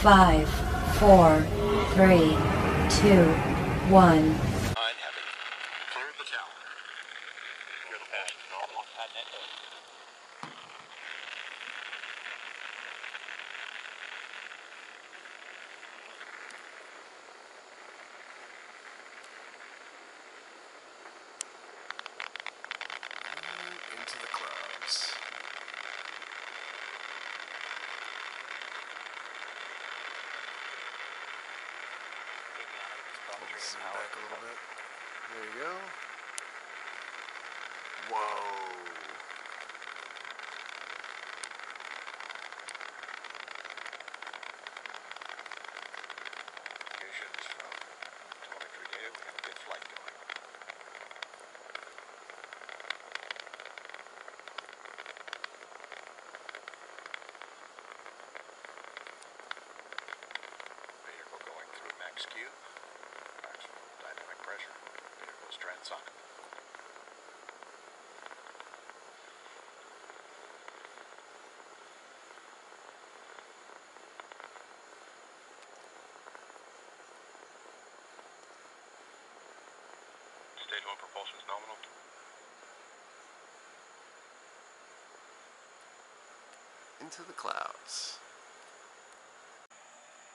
5, 4, 3, 2, 1. Cleared the tower. Into the clouds. Zoom back a little bit. There you go. Whoa. Communications from telemetry data. We have a good flight going. Vehicle going through max Q. Maximum dynamic pressure. Vehicle's transonic. Stage 1 propulsion is nominal. Into the clouds.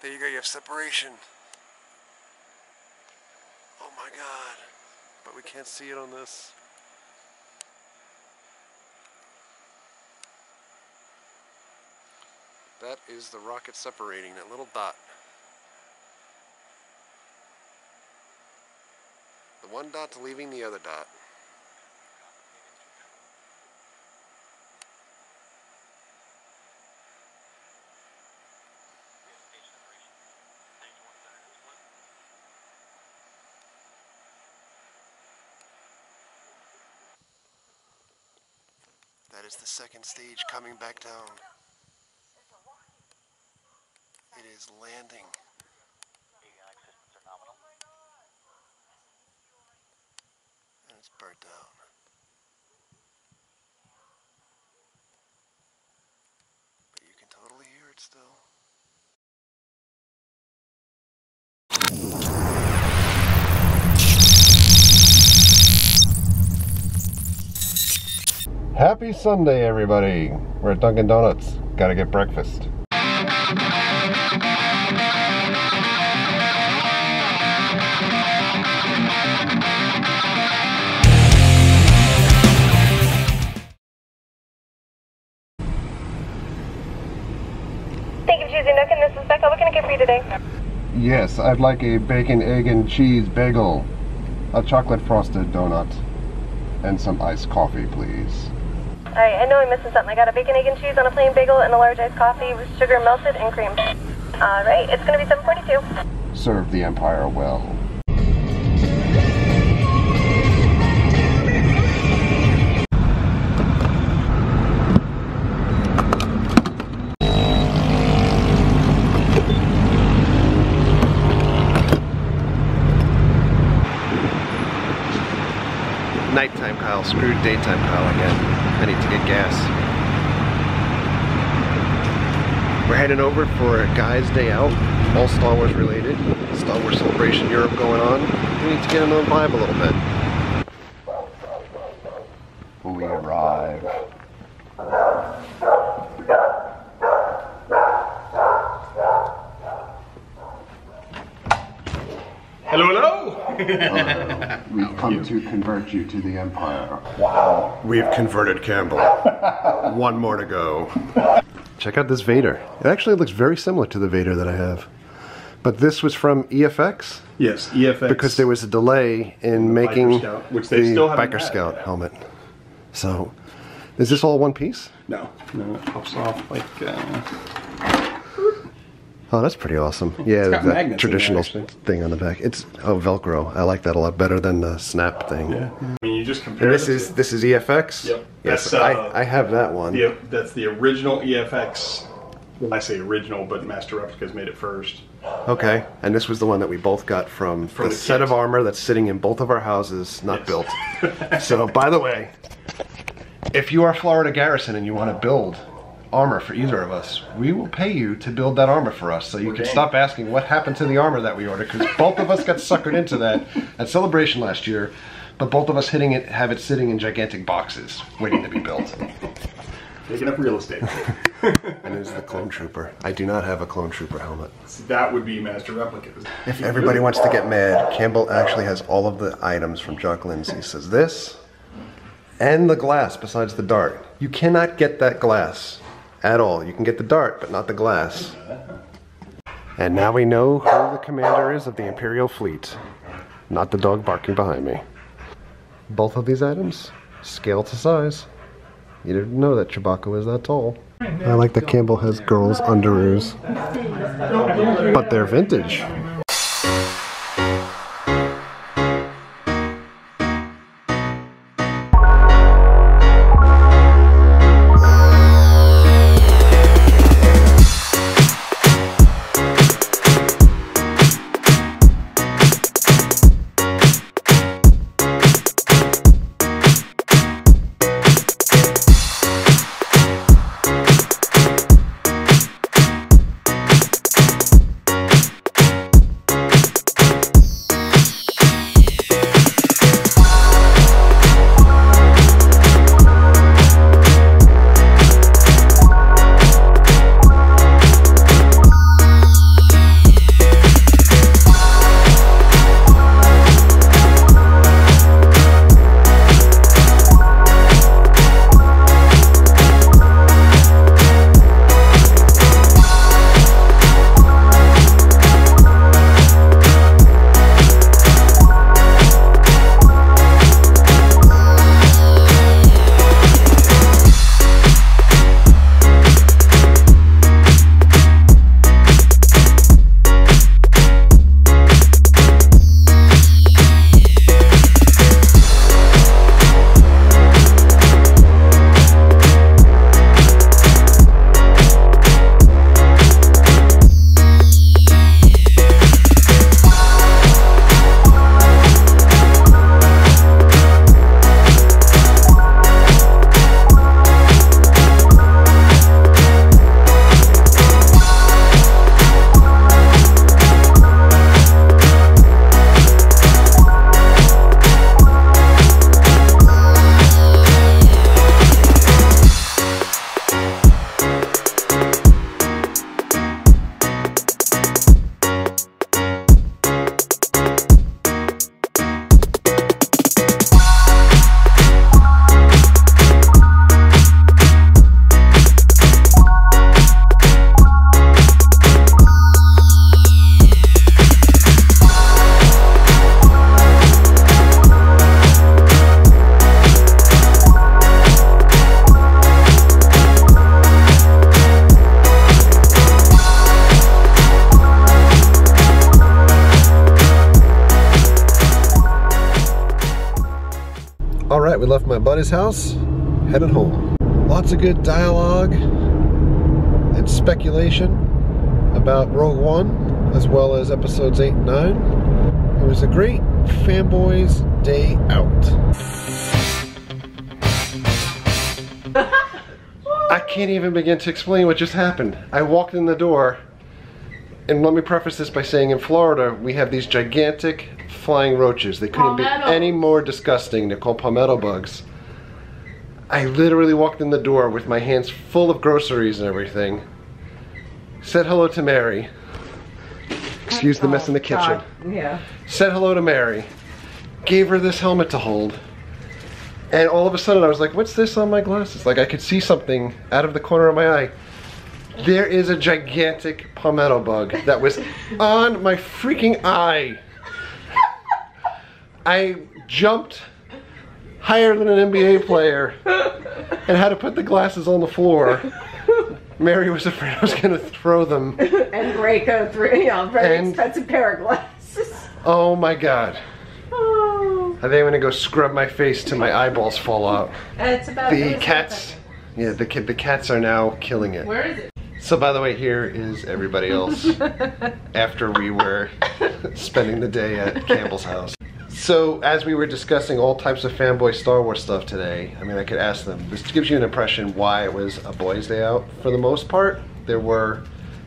There you go, you have separation. Oh my god. But we can't see it on this. That is the rocket separating, that little dot. The one dot's leaving the other dot. That is the second stage coming back down. It is landing. And it's burnt down. But you can totally hear it still. Happy Sunday, everybody. We're at Dunkin' Donuts. Gotta get breakfast. Thank you for choosing Dunkin'. This is Becca. What can I get for you today? Yes, I'd like a bacon, egg, and cheese bagel, a chocolate frosted donut, and some iced coffee, please. Alright, I know I'm missing something. I got a bacon, egg, and cheese on a plain bagel and a large iced coffee with sugar melted and cream. Alright, it's going to be $7.42. Serve the Empire well. Nighttime Kyle, screwed daytime Kyle again. I need to get gas. We're heading over for a guy's day out, all Star Wars related. Star Wars Celebration Europe going on. We need to get into the vibe a little bit. We arrive. Hello, hello! Hello. We've come to convert you to the Empire. Wow. We've converted Campbell. One more to go. Check out this Vader. It actually looks very similar to the Vader that I have. But this was from EFX? Yes, EFX. Because there was a delay in making Scout, which they still haven't Biker had. Scout helmet. So, is this all one piece? No, it pops off like... Oh, that's pretty awesome. Yeah, got that magnets traditional in there, thing on the back. It's Velcro. I like that a lot better than the snap thing. Yeah. I mean, you just compare And this is EFX? Yep. Yes, That's, I have that one. Yep, that's the original EFX. Well, I say original, but Master Replicas made it first. Okay, and this was the one that we both got from the the set kit. of armor that's sitting in both of our houses, not Yes. built. So, by the way, if you are Florida Garrison and you want to build armor for either of us, we will pay you to build that armor for us, so you can stop asking what happened to the armor that we ordered, because both of us got suckered into that at Celebration last year, but both of us have it sitting in gigantic boxes waiting to be built. Taking up real estate. And it's the Clone Trooper. I do not have a Clone Trooper helmet. That would be Master Replicas. If everybody wants to get mad, Campbell actually has all of the items from Jock Lindsay. He says this, and the glass besides the dart. You cannot get that glass at all. You can get the dart, but not the glass. And now we know who the commander is of the Imperial fleet. Not the dog barking behind me. Both of these items, scale to size. You didn't know that Chewbacca was that tall. I like that Campbell has girls' underoos. But they're vintage. Alright, we left my buddy's house, headed home. Lots of good dialogue and speculation about Rogue One, as well as episodes 8 and 9. It was a great fanboys day out. I can't even begin to explain what just happened. I walked in the door, and let me preface this by saying in Florida, we have these gigantic flying roaches. They couldn't be any more disgusting. They're called palmetto bugs. I literally walked in the door with my hands full of groceries and everything. Said hello to Mary. Excuse the mess in the kitchen. Yeah. Said hello to Mary. Gave her this helmet to hold. And all of a sudden I was like, what's this on my glasses? Like I could see something out of the corner of my eye. There is a gigantic palmetto bug that was on my freaking eye. I jumped higher than an NBA player and had to put the glasses on the floor. Mary was afraid I was going to throw them. And break a very expensive pair of glasses. Oh my God. Oh. I think I'm going to go scrub my face till my eyeballs fall out. It's about the cats, yeah, the cats are now killing it. Where is it? So by the way, here is everybody else after we were spending the day at Campbell's house. So, as we were discussing all types of fanboy Star Wars stuff today, I mean, I could ask them. This gives you an impression why it was a boys' day out for the most part. There were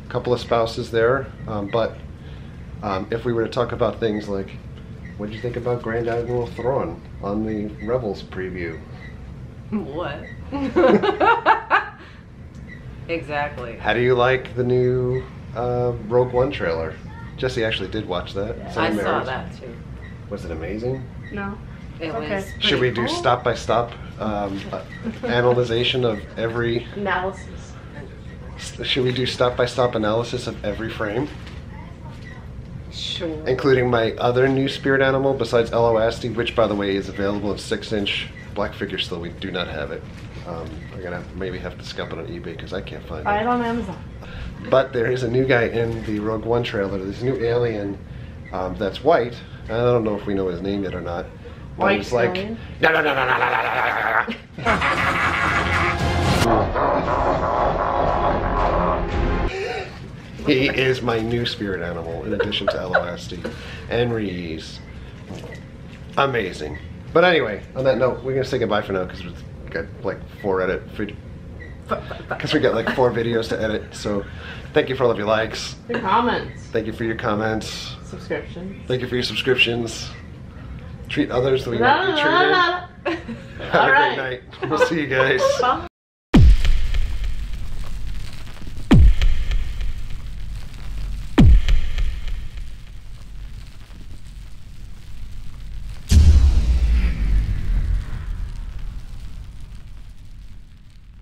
a couple of spouses there, but if we were to talk about things like, what did you think about Grand Admiral Thrawn on the Rebels preview? What? Exactly. How do you like the new Rogue One trailer? Jesse actually did watch that. I saw that too. Was it amazing? No. It Okay. was. Should we do stop-by-stop analyzation of every... Analysis. Should we do stop-by-stop analysis of every frame? Sure. Including my other new spirit animal besides Eloasti, which by the way is available in 6-inch black figure still. We do not have it. We're gonna maybe have to scalp it on eBay because I can't find Buy it. it on Amazon. But there is a new guy in the Rogue One trailer. There's a new alien that's white. I don't know if we know his name yet or not. But White it's like, alien? no. He is my new spirit animal in addition to Eloasti and Reese. Amazing. But anyway, on that note, we're gonna say goodbye for now because we've got like 4 videos to edit. So thank you for all of your likes. The comments. Thank you for your comments. Subscriptions. Thank you for your subscriptions. Treat others the way you want to be treated. Have a great night. We'll see you guys. Bye.